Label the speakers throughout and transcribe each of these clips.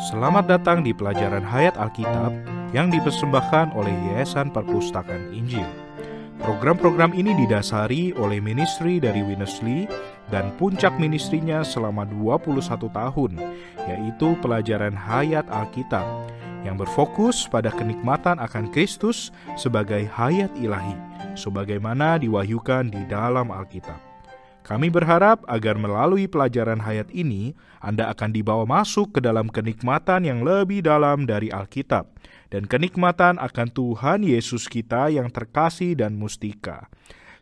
Speaker 1: Selamat datang di pelajaran Hayat Alkitab yang dipersembahkan oleh Yayasan Perpustakaan Injil. Program-program ini didasari oleh ministry dari Winnesley dan puncak ministrinya selama 21 tahun, yaitu pelajaran Hayat Alkitab, yang berfokus pada kenikmatan akan Kristus sebagai hayat ilahi, sebagaimana diwahyukan di dalam Alkitab. Kami berharap agar melalui pelajaran hayat ini, Anda akan dibawa masuk ke dalam kenikmatan yang lebih dalam dari Alkitab, dan kenikmatan akan Tuhan Yesus kita yang terkasih dan mustika.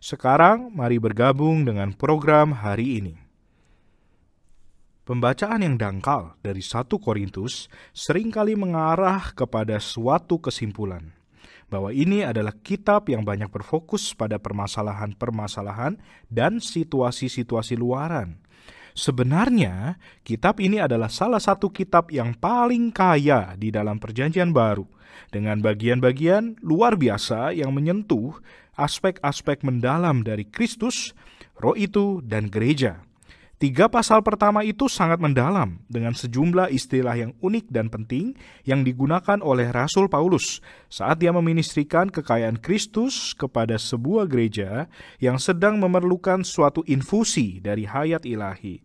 Speaker 1: Sekarang, mari bergabung dengan program hari ini. Pembacaan yang dangkal dari 1 Korintus seringkali mengarah kepada suatu kesimpulan, bahwa ini adalah kitab yang banyak berfokus pada permasalahan-permasalahan dan situasi-situasi luaran. Sebenarnya, kitab ini adalah salah satu kitab yang paling kaya di dalam Perjanjian Baru, dengan bagian-bagian luar biasa yang menyentuh aspek-aspek mendalam dari Kristus, Roh itu, dan gereja. 3 pasal pertama itu sangat mendalam dengan sejumlah istilah yang unik dan penting yang digunakan oleh Rasul Paulus saat dia meministrikan kekayaan Kristus kepada sebuah gereja yang sedang memerlukan suatu infusi dari hayat ilahi.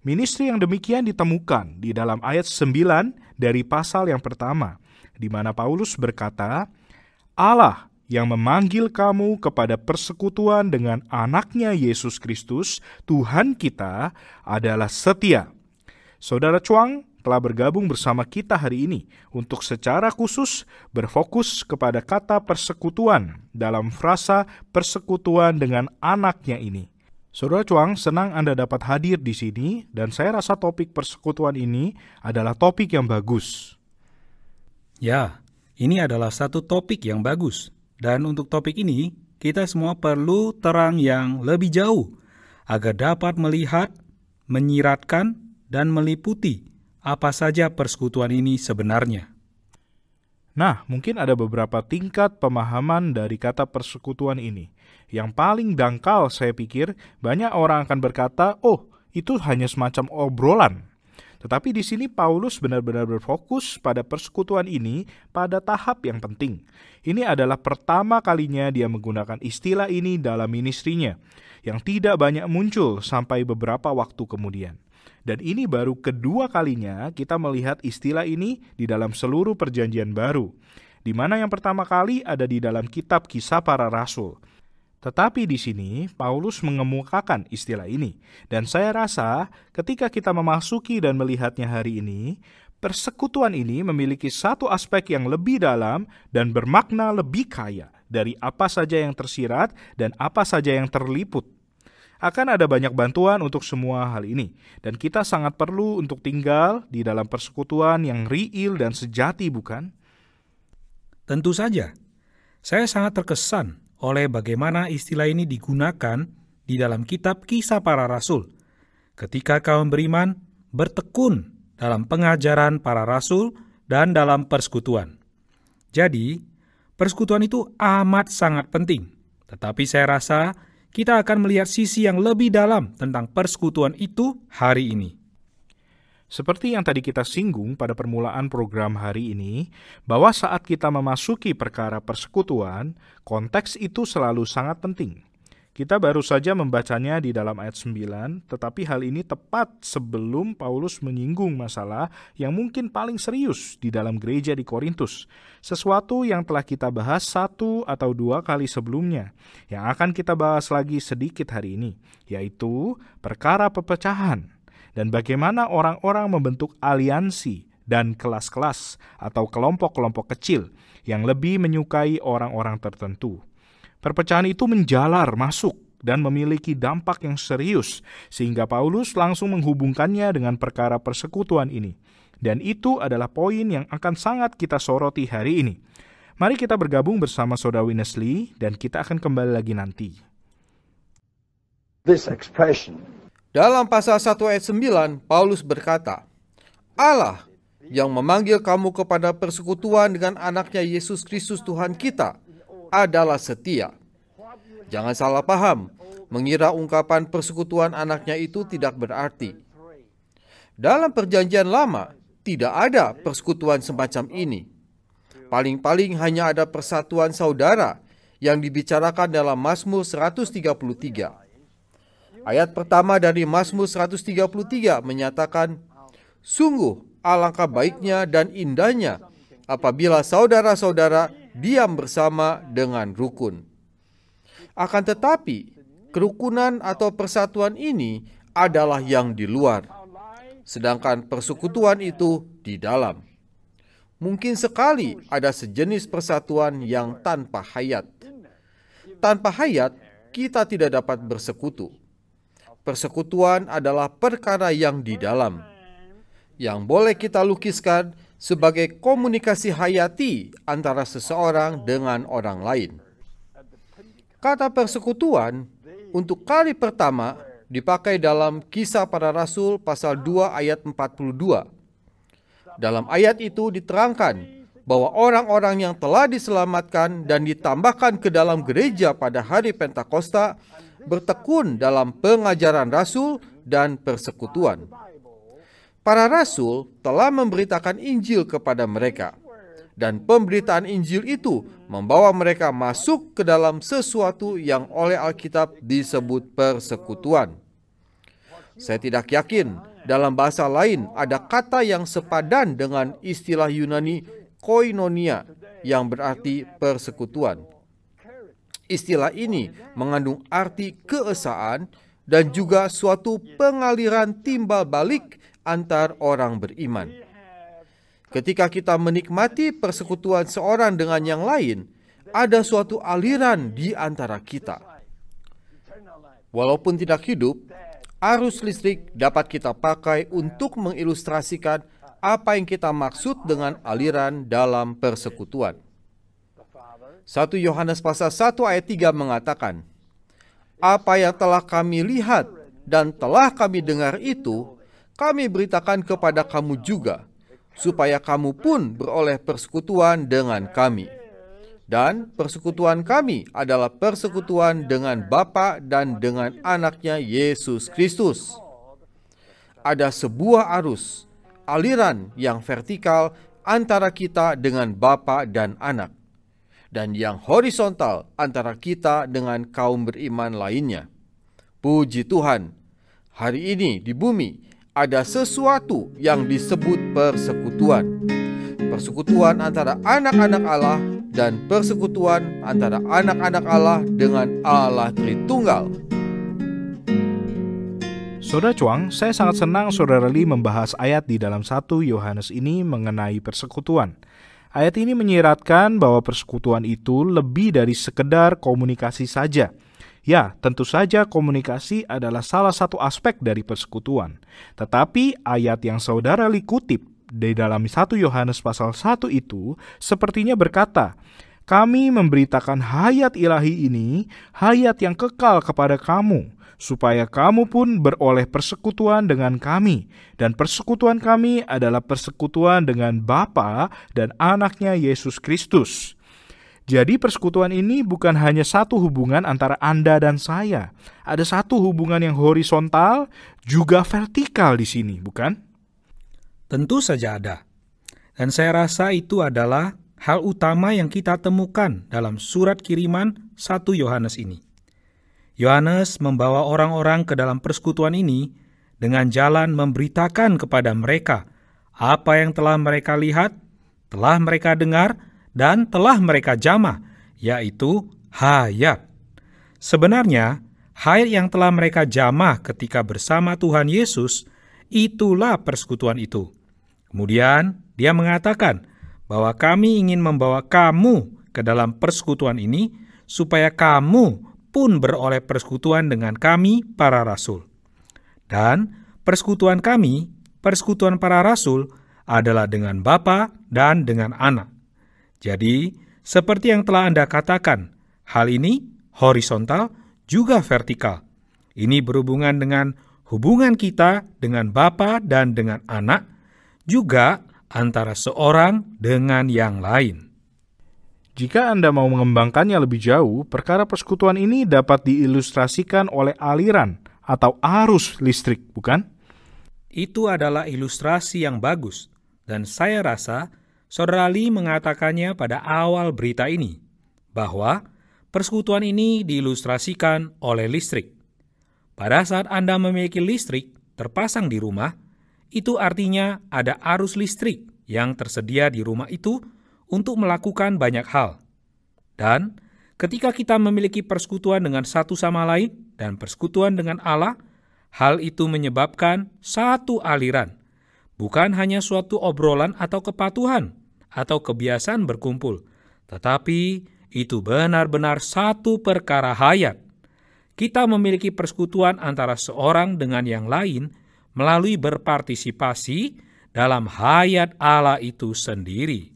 Speaker 1: Ministri yang demikian ditemukan di dalam ayat 9 dari pasal yang pertama, di mana Paulus berkata, Allah yang memanggil kamu kepada persekutuan dengan anaknya Yesus Kristus, Tuhan kita, adalah setia. Saudara Chuang telah bergabung bersama kita hari ini untuk secara khusus berfokus kepada kata persekutuan dalam frasa persekutuan dengan anaknya ini. Saudara Chuang, senang Anda dapat hadir di sini, dan saya rasa topik persekutuan ini adalah topik yang bagus.
Speaker 2: Ya, ini adalah satu topik yang bagus. Dan untuk topik ini, kita semua perlu terang yang lebih jauh agar dapat melihat, menyiratkan, dan meliputi apa saja persekutuan ini sebenarnya.
Speaker 1: Nah, mungkin ada beberapa tingkat pemahaman dari kata persekutuan ini. Yang paling dangkal saya pikir, banyak orang akan berkata, oh, itu hanya semacam obrolan. Tetapi di sini Paulus benar-benar berfokus pada persekutuan ini pada tahap yang penting. Ini adalah pertama kalinya dia menggunakan istilah ini dalam ministrinya, yang tidak banyak muncul sampai beberapa waktu kemudian. Dan ini baru kedua kalinya kita melihat istilah ini di dalam seluruh Perjanjian Baru, di mana yang pertama kali ada di dalam kitab Kisah Para Rasul. Tetapi di sini Paulus mengemukakan istilah ini, dan saya rasa ketika kita memasuki dan melihatnya hari ini, persekutuan ini memiliki satu aspek yang lebih dalam dan bermakna lebih kaya dari apa saja yang tersirat dan apa saja yang terliput. Akan ada banyak bantuan untuk semua hal ini, dan kita sangat perlu untuk tinggal di dalam persekutuan yang real dan sejati, bukan?
Speaker 2: Tentu saja, saya sangat terkesan oleh bagaimana istilah ini digunakan di dalam kitab Kisah Para Rasul. Ketika kaum beriman bertekun dalam pengajaran para rasul dan dalam persekutuan. Jadi, persekutuan itu amat sangat penting. Tetapi saya rasa kita akan melihat sisi yang lebih dalam tentang persekutuan itu hari ini.
Speaker 1: Seperti yang tadi kita singgung pada permulaan program hari ini, bahwa saat kita memasuki perkara persekutuan, konteks itu selalu sangat penting. Kita baru saja membacanya di dalam ayat 9, tetapi hal ini tepat sebelum Paulus menyinggung masalah yang mungkin paling serius di dalam gereja di Korintus. Sesuatu yang telah kita bahas 1 atau 2 kali sebelumnya, yang akan kita bahas lagi sedikit hari ini, yaitu perkara perpecahan. Dan bagaimana orang-orang membentuk aliansi dan kelas-kelas atau kelompok-kelompok kecil yang lebih menyukai orang-orang tertentu. Perpecahan itu menjalar masuk dan memiliki dampak yang serius, sehingga Paulus langsung menghubungkannya dengan perkara persekutuan ini. Dan itu adalah poin yang akan sangat kita soroti hari ini. Mari kita bergabung bersama Saudara Winnesley, dan kita akan kembali lagi nanti.
Speaker 3: This expression.
Speaker 4: Dalam pasal 1 ayat 9, Paulus berkata, Allah yang memanggil kamu kepada persekutuan dengan anaknya Yesus Kristus Tuhan kita adalah setia. Jangan salah paham, mengira ungkapan persekutuan anaknya itu tidak berarti. Dalam Perjanjian Lama, tidak ada persekutuan semacam ini. Paling-paling hanya ada persatuan saudara yang dibicarakan dalam Mazmur 133. Ayat pertama dari Mazmur 133 menyatakan, "Sungguh alangkah baiknya dan indahnya apabila saudara-saudara diam bersama dengan rukun." Akan tetapi, kerukunan atau persatuan ini adalah yang di luar, sedangkan persekutuan itu di dalam. Mungkin sekali ada sejenis persatuan yang tanpa hayat. Tanpa hayat, kita tidak dapat bersekutu. Persekutuan adalah perkara yang di dalam, yang boleh kita lukiskan sebagai komunikasi hayati antara seseorang dengan orang lain. Kata persekutuan untuk kali pertama dipakai dalam Kisah Para Rasul pasal 2 ayat 42. Dalam ayat itu diterangkan bahwa orang-orang yang telah diselamatkan dan ditambahkan ke dalam gereja pada hari Pentakosta bertekun dalam pengajaran rasul dan persekutuan. Para rasul telah memberitakan Injil kepada mereka, dan pemberitaan Injil itu membawa mereka masuk ke dalam sesuatu yang oleh Alkitab disebut persekutuan. Saya tidak yakin dalam bahasa lain ada kata yang sepadan dengan istilah Yunani koinonia yang berarti persekutuan. Istilah ini mengandung arti keesaan dan juga suatu pengaliran timbal balik antar orang beriman. Ketika kita menikmati persekutuan seorang dengan yang lain, ada suatu aliran di antara kita. Walaupun tidak hidup, arus listrik dapat kita pakai untuk mengilustrasikan apa yang kita maksud dengan aliran dalam persekutuan. 1 Yohanes pasal 1 ayat 3 mengatakan, "Apa yang telah kami lihat dan telah kami dengar itu, kami beritakan kepada kamu juga, supaya kamu pun beroleh persekutuan dengan kami. Dan persekutuan kami adalah persekutuan dengan Bapa dan dengan anaknya Yesus Kristus." Ada sebuah arus, aliran yang vertikal antara kita dengan Bapa dan anak, dan yang horizontal antara kita dengan kaum beriman lainnya. Puji Tuhan, hari ini di bumi ada sesuatu yang disebut persekutuan. Persekutuan antara anak-anak Allah dan persekutuan antara anak-anak Allah dengan Allah Tritunggal.
Speaker 1: Saudara Chuang, saya sangat senang Saudara Lee membahas ayat di dalam 1 Yohanes ini mengenai persekutuan. Ayat ini menyiratkan bahwa persekutuan itu lebih dari sekedar komunikasi saja. Ya, tentu saja komunikasi adalah salah satu aspek dari persekutuan. Tetapi ayat yang Saudara Lee kutip di dalam 1 Yohanes pasal 1 itu sepertinya berkata, "Kami memberitakan hayat ilahi ini, hayat yang kekal kepada kamu, supaya kamu pun beroleh persekutuan dengan kami. Dan persekutuan kami adalah persekutuan dengan Bapa dan anaknya Yesus Kristus." Jadi persekutuan ini bukan hanya satu hubungan antara Anda dan saya. Ada satu hubungan yang horizontal, juga vertikal di sini, bukan?
Speaker 2: Tentu saja ada. Dan saya rasa itu adalah hal utama yang kita temukan dalam surat kiriman 1 Yohanes ini. Yohanes membawa orang-orang ke dalam persekutuan ini dengan jalan memberitakan kepada mereka apa yang telah mereka lihat, telah mereka dengar, dan telah mereka jamah, yaitu hayat. Sebenarnya, hayat yang telah mereka jamah ketika bersama Tuhan Yesus, itulah persekutuan itu. Kemudian, dia mengatakan bahwa kami ingin membawa kamu ke dalam persekutuan ini, supaya kamu pun beroleh persekutuan dengan kami, para rasul. Dan persekutuan kami, persekutuan para rasul, adalah dengan Bapa dan dengan Anak. Jadi, seperti yang telah Anda katakan, hal ini horizontal juga vertikal. Ini berhubungan dengan hubungan kita dengan Bapa dan dengan Anak, juga antara seorang dengan yang lain.
Speaker 1: Jika Anda mau mengembangkannya lebih jauh, perkara persekutuan ini dapat diilustrasikan oleh aliran atau arus listrik, bukan?
Speaker 2: Itu adalah ilustrasi yang bagus. Dan saya rasa Saudara Lee mengatakannya pada awal berita ini, bahwa persekutuan ini diilustrasikan oleh listrik. Pada saat Anda memiliki listrik terpasang di rumah, itu artinya ada arus listrik yang tersedia di rumah itu untuk melakukan banyak hal. Dan ketika kita memiliki persekutuan dengan satu sama lain dan persekutuan dengan Allah, hal itu menyebabkan satu aliran, bukan hanya suatu obrolan atau kepatuhan atau kebiasaan berkumpul, tetapi itu benar-benar satu perkara hayat. Kita memiliki persekutuan antara seorang dengan yang lain melalui berpartisipasi dalam hayat Allah itu sendiri.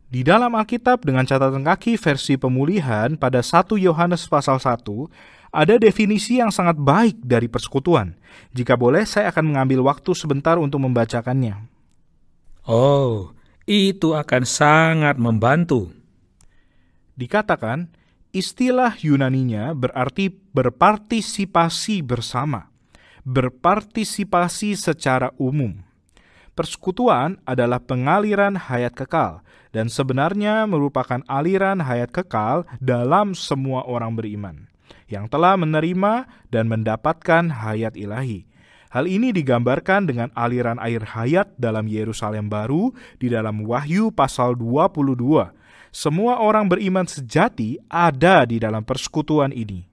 Speaker 1: Di dalam Alkitab dengan catatan kaki versi pemulihan pada 1 Yohanes pasal 1, ada definisi yang sangat baik dari persekutuan. Jika boleh, saya akan mengambil waktu sebentar untuk membacakannya.
Speaker 2: Oh, itu akan sangat membantu.
Speaker 1: Dikatakan, istilah Yunaninya berarti berpartisipasi bersama, berpartisipasi secara umum. Persekutuan adalah pengaliran hayat kekal, dan sebenarnya merupakan aliran hayat kekal dalam semua orang beriman, yang telah menerima dan mendapatkan hayat ilahi. Hal ini digambarkan dengan aliran air hayat dalam Yerusalem baru di dalam Wahyu pasal 22. Semua orang beriman sejati ada di dalam persekutuan ini.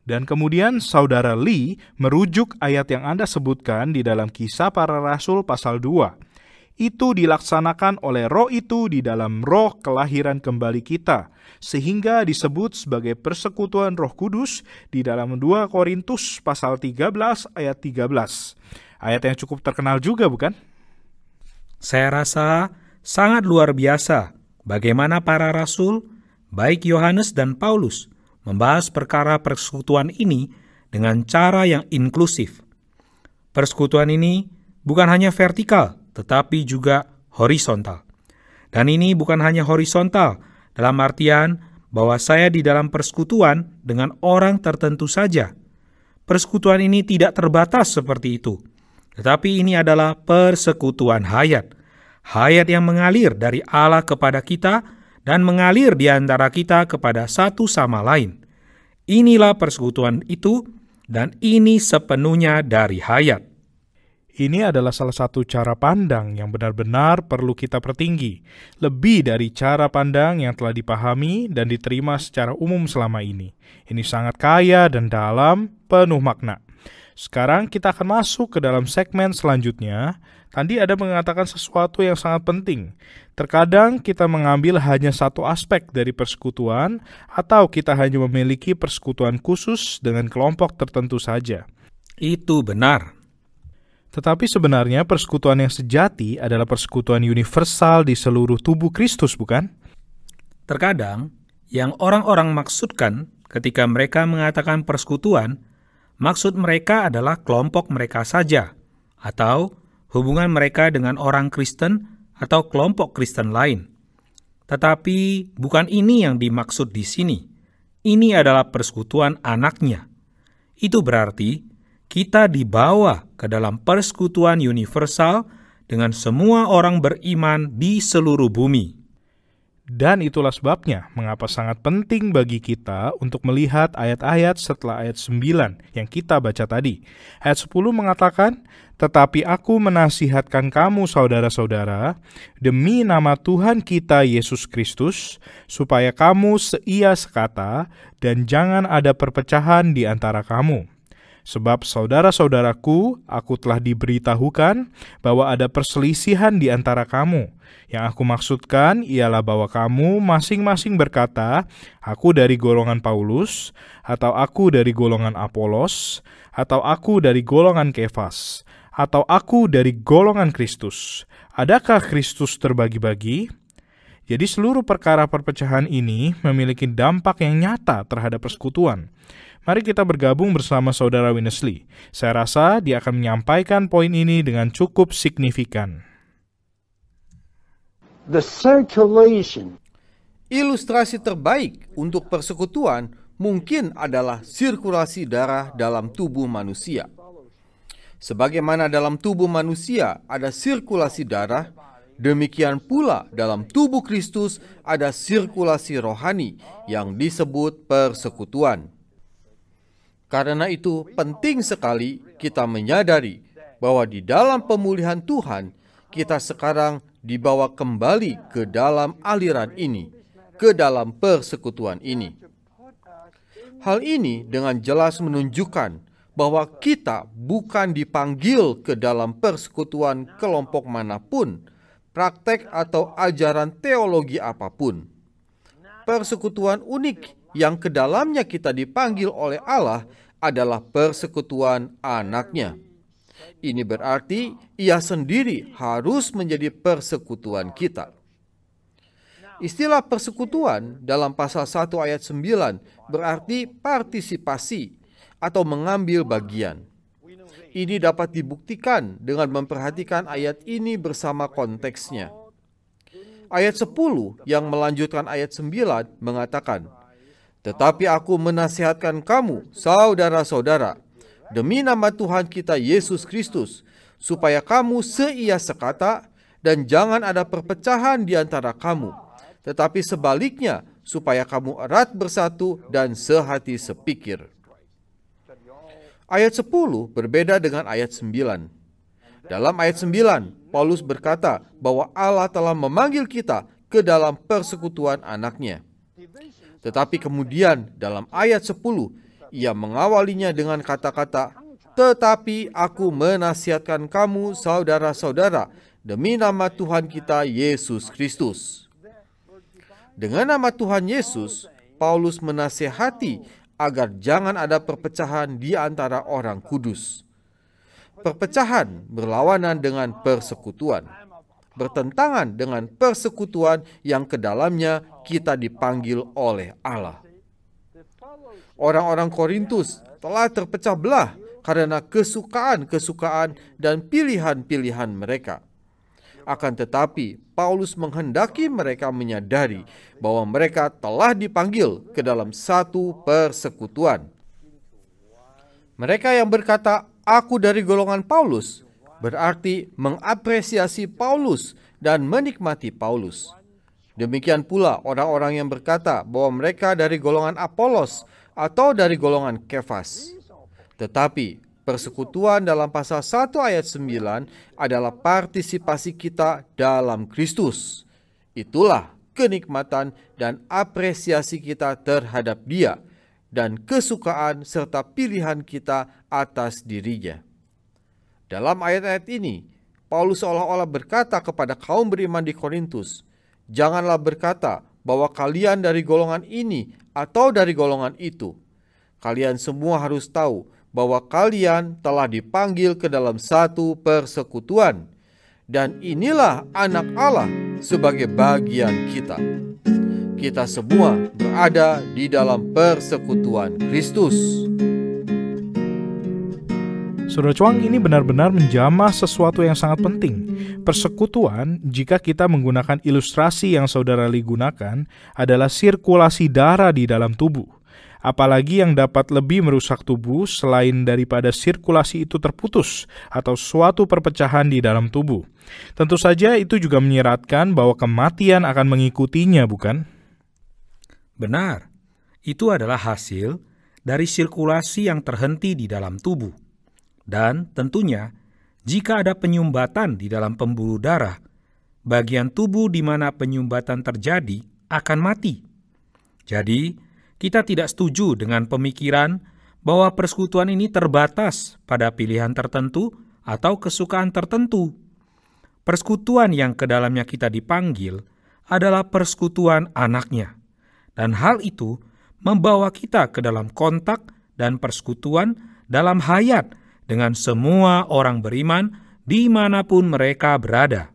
Speaker 1: Dan kemudian saudara Lee merujuk ayat yang Anda sebutkan di dalam Kisah Para Rasul pasal 2. Itu dilaksanakan oleh Roh itu di dalam roh kelahiran kembali kita, sehingga disebut sebagai persekutuan Roh Kudus di dalam 2 Korintus pasal 13 ayat 13. Ayat yang cukup terkenal juga, bukan?
Speaker 2: Saya rasa sangat luar biasa bagaimana para rasul, baik Yohanes dan Paulus, membahas perkara persekutuan ini dengan cara yang inklusif. Persekutuan ini bukan hanya vertikal, tetapi juga horizontal. Dan ini bukan hanya horizontal, dalam artian bahwa saya di dalam persekutuan dengan orang tertentu saja. Persekutuan ini tidak terbatas seperti itu, tetapi ini adalah persekutuan hayat. Hayat yang mengalir dari Allah kepada kita dan mengalir di antara kita kepada satu sama lain. Inilah persekutuan itu, dan ini sepenuhnya dari hayat.
Speaker 1: Ini adalah salah satu cara pandang yang benar-benar perlu kita pertinggi, lebih dari cara pandang yang telah dipahami dan diterima secara umum selama ini. Ini sangat kaya dan dalam, penuh makna. Sekarang kita akan masuk ke dalam segmen selanjutnya. Tadi ada mengatakan sesuatu yang sangat penting. Terkadang kita mengambil hanya satu aspek dari persekutuan, atau kita hanya memiliki persekutuan khusus dengan kelompok tertentu saja.
Speaker 2: Itu benar.
Speaker 1: Tetapi sebenarnya persekutuan yang sejati adalah persekutuan universal di seluruh tubuh Kristus, bukan?
Speaker 2: Terkadang, yang orang-orang maksudkan ketika mereka mengatakan persekutuan, maksud mereka adalah kelompok mereka saja, atau hubungan mereka dengan orang Kristen atau kelompok Kristen lain. Tetapi bukan ini yang dimaksud di sini. Ini adalah persekutuan anaknya. Itu berarti kita dibawa ke dalam persekutuan universal dengan semua orang beriman di seluruh bumi.
Speaker 1: Dan itulah sebabnya mengapa sangat penting bagi kita untuk melihat ayat-ayat setelah ayat 9 yang kita baca tadi. Ayat 10 mengatakan, "Tetapi aku menasihatkan kamu saudara-saudara, demi nama Tuhan kita Yesus Kristus, supaya kamu seia sekata dan jangan ada perpecahan di antara kamu. Sebab saudara-saudaraku, aku telah diberitahukan bahwa ada perselisihan di antara kamu. Yang aku maksudkan ialah bahwa kamu masing-masing berkata, aku dari golongan Paulus, atau aku dari golongan Apolos, atau aku dari golongan Kefas, atau aku dari golongan Kristus. Adakah Kristus terbagi-bagi?" Jadi seluruh perkara perpecahan ini memiliki dampak yang nyata terhadap persekutuan. Mari kita bergabung bersama saudara Winnesley. Saya rasa dia akan menyampaikan poin ini dengan cukup signifikan.
Speaker 3: The circulation.
Speaker 4: Ilustrasi terbaik untuk persekutuan mungkin adalah sirkulasi darah dalam tubuh manusia. Sebagaimana dalam tubuh manusia ada sirkulasi darah, demikian pula dalam tubuh Kristus ada sirkulasi rohani yang disebut persekutuan. Karena itu penting sekali kita menyadari bahwa di dalam pemulihan Tuhan, kita sekarang dibawa kembali ke dalam aliran ini, ke dalam persekutuan ini. Hal ini dengan jelas menunjukkan bahwa kita bukan dipanggil ke dalam persekutuan kelompok manapun, praktek atau ajaran teologi apapun. Persekutuan unik yang ke dalamnya kita dipanggil oleh Allah adalah persekutuan anaknya. Ini berarti ia sendiri harus menjadi persekutuan kita. Istilah persekutuan dalam pasal 1 ayat 9 berarti partisipasi atau mengambil bagian. Ini dapat dibuktikan dengan memperhatikan ayat ini bersama konteksnya. Ayat 10 yang melanjutkan ayat 9 mengatakan, "Tetapi aku menasihatkan kamu, saudara-saudara, demi nama Tuhan kita Yesus Kristus, supaya kamu seia sekata dan jangan ada perpecahan di antara kamu, tetapi sebaliknya supaya kamu erat bersatu dan sehati sepikir." Ayat 10 berbeda dengan ayat 9. Dalam ayat 9, Paulus berkata bahwa Allah telah memanggil kita ke dalam persekutuan anaknya. Tetapi kemudian dalam ayat 10, ia mengawalinya dengan kata-kata, "Tetapi aku menasihatkan kamu, saudara-saudara, demi nama Tuhan kita Yesus Kristus." Dengan nama Tuhan Yesus, Paulus menasihati agar jangan ada perpecahan di antara orang kudus. Perpecahan berlawanan dengan persekutuan, bertentangan dengan persekutuan yang ke dalamnya kita dipanggil oleh Allah. Orang-orang Korintus telah terpecah belah karena kesukaan-kesukaan dan pilihan-pilihan mereka. Akan tetapi, Paulus menghendaki mereka menyadari bahwa mereka telah dipanggil ke dalam satu persekutuan. Mereka yang berkata, "Aku dari golongan Paulus," berarti mengapresiasi Paulus dan menikmati Paulus. Demikian pula orang-orang yang berkata bahwa mereka dari golongan Apolos atau dari golongan Kefas. Tetapi persekutuan dalam pasal 1 ayat 9 adalah partisipasi kita dalam Kristus. Itulah kenikmatan dan apresiasi kita terhadap Dia dan kesukaan serta pilihan kita atas dirinya. Dalam ayat-ayat ini, Paulus seolah-olah berkata kepada kaum beriman di Korintus, "Janganlah berkata bahwa kalian dari golongan ini atau dari golongan itu. Kalian semua harus tahu bahwa kalian telah dipanggil ke dalam satu persekutuan, dan inilah anak Allah sebagai bagian kita. Kita semua berada di dalam persekutuan Kristus."
Speaker 1: Saudara Cuang, ini benar-benar menjamah sesuatu yang sangat penting. Persekutuan, jika kita menggunakan ilustrasi yang Saudara Li gunakan, adalah sirkulasi darah di dalam tubuh. Apalagi yang dapat lebih merusak tubuh selain daripada sirkulasi itu terputus atau suatu perpecahan di dalam tubuh. Tentu saja itu juga menyiratkan bahwa kematian akan mengikutinya, bukan?
Speaker 2: Benar, itu adalah hasil dari sirkulasi yang terhenti di dalam tubuh. Dan tentunya, jika ada penyumbatan di dalam pembuluh darah, bagian tubuh di mana penyumbatan terjadi akan mati. Jadi, kita tidak setuju dengan pemikiran bahwa persekutuan ini terbatas pada pilihan tertentu atau kesukaan tertentu. Persekutuan yang ke dalamnya kita dipanggil adalah persekutuan anaknya. Dan hal itu membawa kita ke dalam kontak dan persekutuan dalam hayat dengan semua orang beriman dimanapun mereka berada.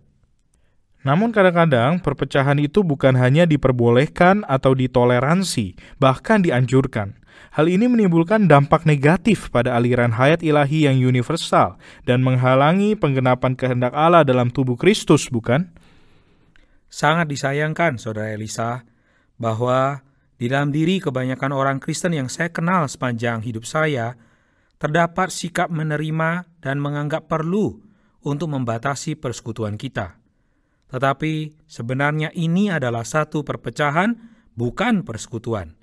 Speaker 1: Namun kadang-kadang perpecahan itu bukan hanya diperbolehkan atau ditoleransi, bahkan dianjurkan. Hal ini menimbulkan dampak negatif pada aliran hayat ilahi yang universal dan menghalangi penggenapan kehendak Allah dalam tubuh Kristus, bukan?
Speaker 2: Sangat disayangkan, Saudara Elisa, bahwa di dalam diri kebanyakan orang Kristen yang saya kenal sepanjang hidup saya, terdapat sikap menerima dan menganggap perlu untuk membatasi persekutuan kita. Tetapi sebenarnya ini adalah satu perpecahan, bukan persekutuan.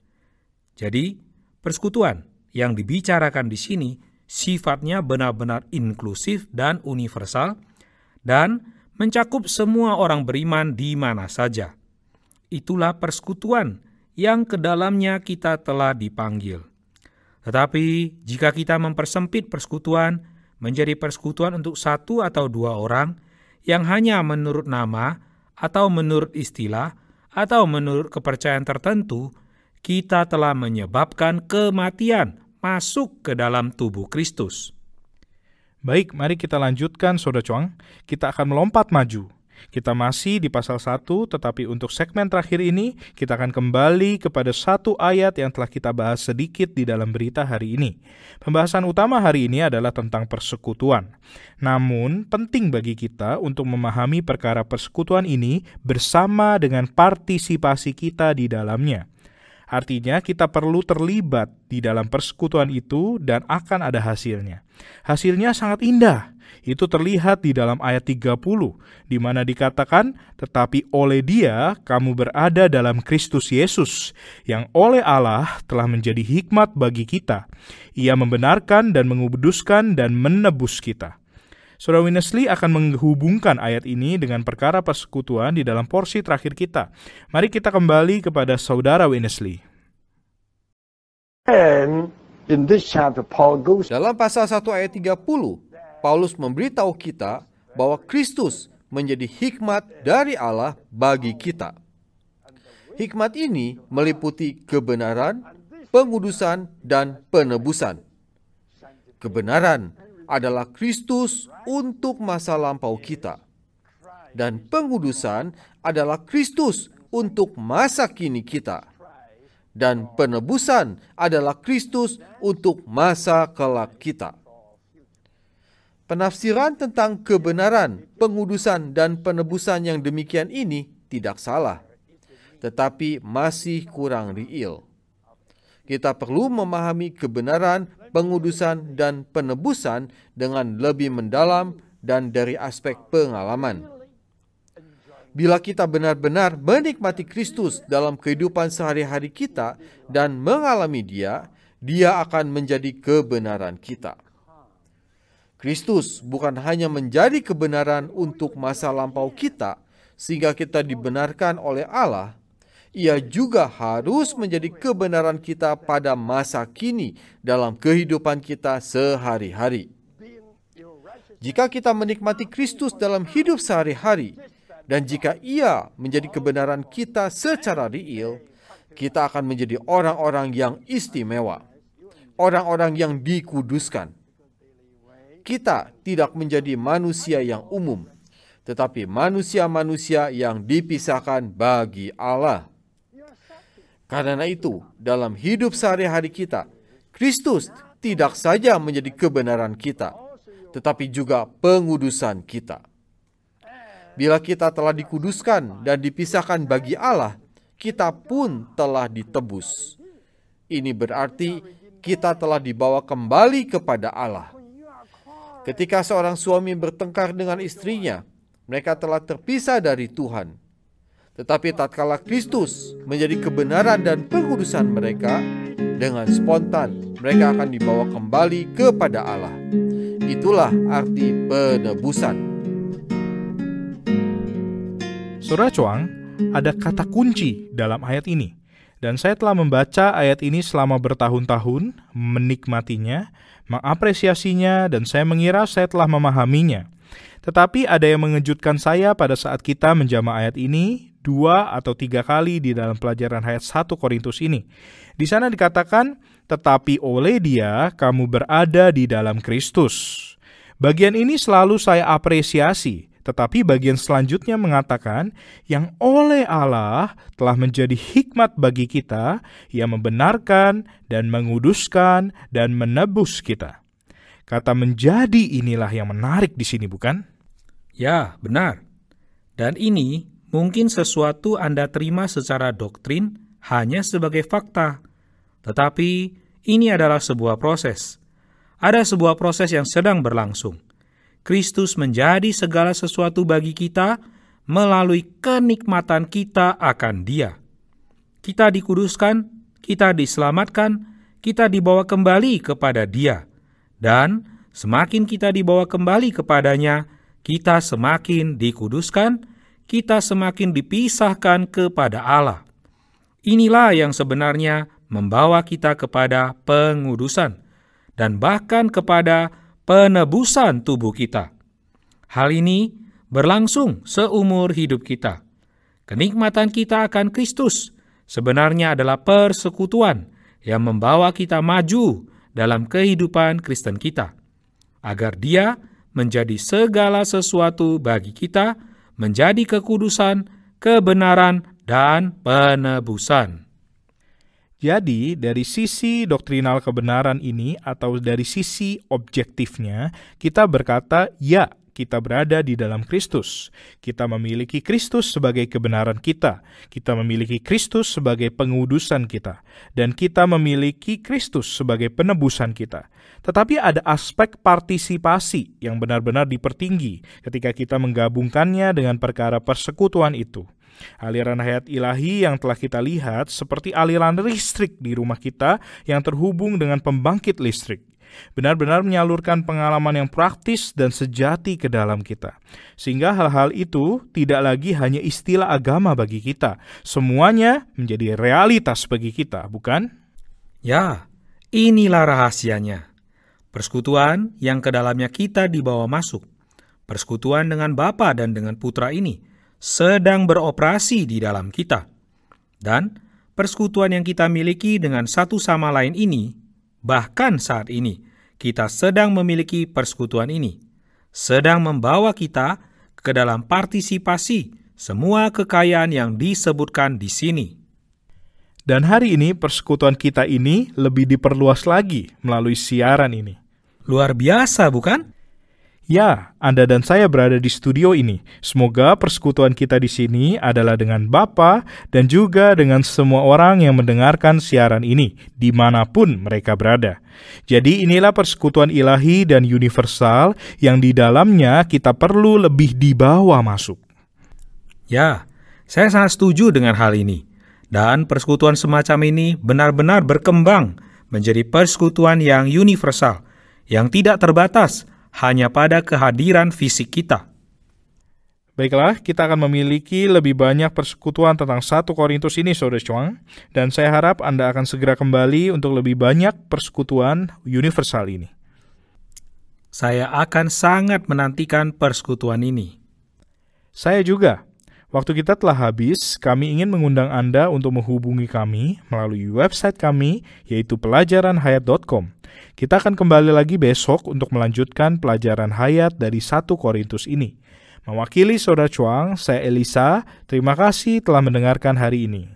Speaker 2: Jadi, persekutuan yang dibicarakan di sini sifatnya benar-benar inklusif dan universal dan mencakup semua orang beriman di mana saja. Itulah persekutuan yang ke dalamnya kita telah dipanggil. Tetapi jika kita mempersempit persekutuan menjadi persekutuan untuk satu atau dua orang yang hanya menurut nama atau menurut istilah atau menurut kepercayaan tertentu, kita telah menyebabkan kematian masuk ke dalam tubuh Kristus.
Speaker 1: Baik, mari kita lanjutkan, Saudara Chuang. Kita akan melompat maju. Kita masih di pasal 1, tetapi untuk segmen terakhir ini, kita akan kembali kepada satu ayat yang telah kita bahas sedikit di dalam berita hari ini. Pembahasan utama hari ini adalah tentang persekutuan. Namun, penting bagi kita untuk memahami perkara persekutuan ini bersama dengan partisipasi kita di dalamnya. Artinya, kita perlu terlibat di dalam persekutuan itu dan akan ada hasilnya. Hasilnya sangat indah. Itu terlihat di dalam ayat 30, di mana dikatakan, tetapi oleh Dia kamu berada dalam Kristus Yesus, yang oleh Allah telah menjadi hikmat bagi kita. Ia membenarkan dan menguduskan dan menebus kita. Saudara Winnesley akan menghubungkan ayat ini dengan perkara persekutuan di dalam porsi terakhir kita. Mari kita kembali kepada Saudara Winnesley.
Speaker 3: And in this chapter, Paul goes
Speaker 4: Dalam pasal 1 ayat 30, Paulus memberitahu kita bahwa Kristus menjadi hikmat dari Allah bagi kita. Hikmat ini meliputi kebenaran, pengudusan, dan penebusan. Kebenaran adalah Kristus untuk masa lampau kita. Dan pengudusan adalah Kristus untuk masa kini kita. Dan penebusan adalah Kristus untuk masa kelak kita. Penafsiran tentang kebenaran, pengudusan, dan penebusan yang demikian ini tidak salah, tetapi masih kurang real. Kita perlu memahami kebenaran, pengudusan, dan penebusan dengan lebih mendalam dan dari aspek pengalaman. Bila kita benar-benar menikmati Kristus dalam kehidupan sehari-hari kita dan mengalami Dia, Dia akan menjadi kebenaran kita. Kristus bukan hanya menjadi kebenaran untuk masa lampau kita, sehingga kita dibenarkan oleh Allah, Ia juga harus menjadi kebenaran kita pada masa kini dalam kehidupan kita sehari-hari. Jika kita menikmati Kristus dalam hidup sehari-hari, dan jika Ia menjadi kebenaran kita secara real, kita akan menjadi orang-orang yang istimewa, orang-orang yang dikuduskan. Kita tidak menjadi manusia yang umum, tetapi manusia-manusia yang dipisahkan bagi Allah. Karena itu, dalam hidup sehari-hari kita, Kristus tidak saja menjadi kebenaran kita, tetapi juga pengudusan kita. Bila kita telah dikuduskan dan dipisahkan bagi Allah, kita pun telah ditebus. Ini berarti kita telah dibawa kembali kepada Allah. Ketika seorang suami bertengkar dengan istrinya, mereka telah terpisah dari Tuhan. Tetapi tatkala Kristus menjadi kebenaran dan pengudusan mereka, dengan spontan mereka akan dibawa kembali kepada Allah. Itulah arti penebusan.
Speaker 1: Saudara Chuang, ada kata kunci dalam ayat ini. Dan saya telah membaca ayat ini selama bertahun-tahun, menikmatinya, mengapresiasinya, dan saya mengira saya telah memahaminya. Tetapi ada yang mengejutkan saya pada saat kita menjamah ayat ini 2 atau 3 kali di dalam pelajaran ayat 1 Korintus ini. Di sana dikatakan, tetapi oleh Dia kamu berada di dalam Kristus. Bagian ini selalu saya apresiasi. Tetapi bagian selanjutnya mengatakan, yang oleh Allah telah menjadi hikmat bagi kita, Ia membenarkan dan menguduskan dan menebus kita. Kata menjadi inilah yang menarik di sini, bukan?
Speaker 2: Ya, benar. Dan ini mungkin sesuatu Anda terima secara doktrin hanya sebagai fakta. Tetapi ini adalah sebuah proses. ada sebuah proses yang sedang berlangsung. Kristus menjadi segala sesuatu bagi kita melalui kenikmatan kita akan Dia. Kita dikuduskan, kita diselamatkan, kita dibawa kembali kepada Dia. Dan semakin kita dibawa kembali kepadanya, kita semakin dikuduskan, kita semakin dipisahkan kepada Allah. Inilah yang sebenarnya membawa kita kepada pengudusan dan bahkan kepada penebusan tubuh kita. Hal ini berlangsung seumur hidup kita. Kenikmatan kita akan Kristus sebenarnya adalah persekutuan yang membawa kita maju dalam kehidupan Kristen kita, agar Dia menjadi segala sesuatu bagi kita, menjadi kekudusan, kebenaran, dan penebusan.
Speaker 1: Jadi, dari sisi doktrinal kebenaran ini atau dari sisi objektifnya, kita berkata, ya, kita berada di dalam Kristus. Kita memiliki Kristus sebagai kebenaran kita. Kita memiliki Kristus sebagai pengudusan kita. Dan kita memiliki Kristus sebagai penebusan kita. Tetapi ada aspek partisipasi yang benar-benar dipertinggi ketika kita menggabungkannya dengan perkara persekutuan itu. Aliran hayat ilahi yang telah kita lihat seperti aliran listrik di rumah kita yang terhubung dengan pembangkit listrik. Benar-benar menyalurkan pengalaman yang praktis dan sejati ke dalam kita. Sehingga hal-hal itu tidak lagi hanya istilah agama bagi kita. Semuanya menjadi realitas bagi kita, bukan?
Speaker 2: Ya, inilah rahasianya. Persekutuan yang ke dalamnya kita dibawa masuk. Persekutuan dengan Bapa dan dengan Putra ini sedang beroperasi di dalam kita. Dan persekutuan yang kita miliki dengan satu sama lain ini, bahkan saat ini, kita sedang memiliki persekutuan ini, sedang membawa kita ke dalam partisipasi semua kekayaan yang disebutkan di sini.
Speaker 1: Dan hari ini persekutuan kita ini lebih diperluas lagi melalui siaran ini.
Speaker 2: Luar biasa, bukan?
Speaker 1: Ya, Anda dan saya berada di studio ini. Semoga persekutuan kita di sini adalah dengan Bapa dan juga dengan semua orang yang mendengarkan siaran ini, dimanapun mereka berada. Jadi inilah persekutuan ilahi dan universal yang di dalamnya kita perlu lebih dibawa masuk.
Speaker 2: Ya, saya sangat setuju dengan hal ini. Dan persekutuan semacam ini benar-benar berkembang menjadi persekutuan yang universal, yang tidak terbatas hanya pada kehadiran fisik kita.
Speaker 1: Baiklah, kita akan memiliki lebih banyak persekutuan tentang 1 Korintus ini, Saudara Chuang. Dan saya harap Anda akan segera kembali untuk lebih banyak persekutuan universal ini.
Speaker 2: Saya akan sangat menantikan persekutuan ini.
Speaker 1: Saya juga. Waktu kita telah habis, kami ingin mengundang Anda untuk menghubungi kami melalui website kami, yaitu pelajaranhayat.com. Kita akan kembali lagi besok untuk melanjutkan pelajaran hayat dari 1 Korintus ini. Mewakili Saudara Chuang, saya Elisa. Terima kasih telah mendengarkan hari ini.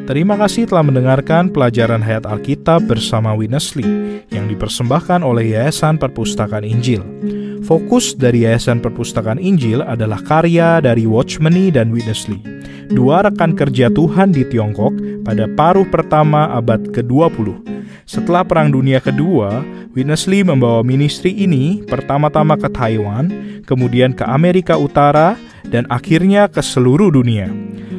Speaker 1: Terima kasih telah mendengarkan pelajaran hayat Alkitab bersama Witness Lee yang dipersembahkan oleh Yayasan Perpustakaan Injil. Fokus dari Yayasan Perpustakaan Injil adalah karya dari Watchmeni dan Witness Lee, dua rekan kerja Tuhan di Tiongkok pada paruh pertama abad ke-20. Setelah Perang Dunia Kedua, Witness Lee membawa ministri ini pertama-tama ke Taiwan, kemudian ke Amerika Utara, dan akhirnya ke seluruh dunia.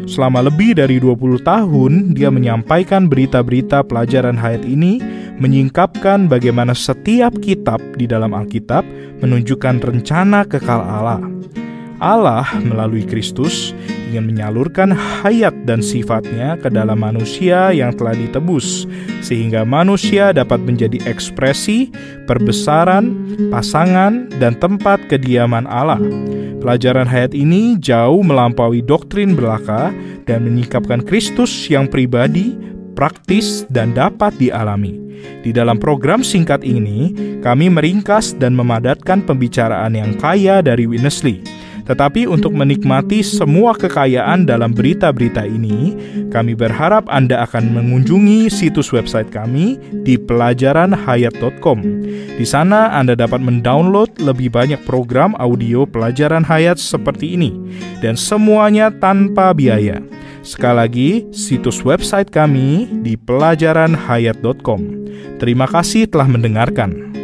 Speaker 1: Selama lebih dari 20 tahun, dia menyampaikan berita-berita pelajaran hayat ini, menyingkapkan bagaimana setiap kitab di dalam Alkitab menunjukkan rencana kekal Allah. Allah melalui Kristus ingin menyalurkan hayat dan sifatnya ke dalam manusia yang telah ditebus, sehingga manusia dapat menjadi ekspresi, perbesaran, pasangan, dan tempat kediaman Allah. Pelajaran hayat ini jauh melampaui doktrin belaka dan menyingkapkan Kristus yang pribadi, praktis, dan dapat dialami. Di dalam program singkat ini, kami meringkas dan memadatkan pembicaraan yang kaya dari Witness Lee. Tetapi untuk menikmati semua kekayaan dalam berita-berita ini, kami berharap Anda akan mengunjungi situs website kami di pelajaranhayat.com. Di sana Anda dapat mendownload lebih banyak program audio pelajaran hayat seperti ini, dan semuanya tanpa biaya. Sekali lagi, situs website kami di pelajaranhayat.com. Terima kasih telah mendengarkan.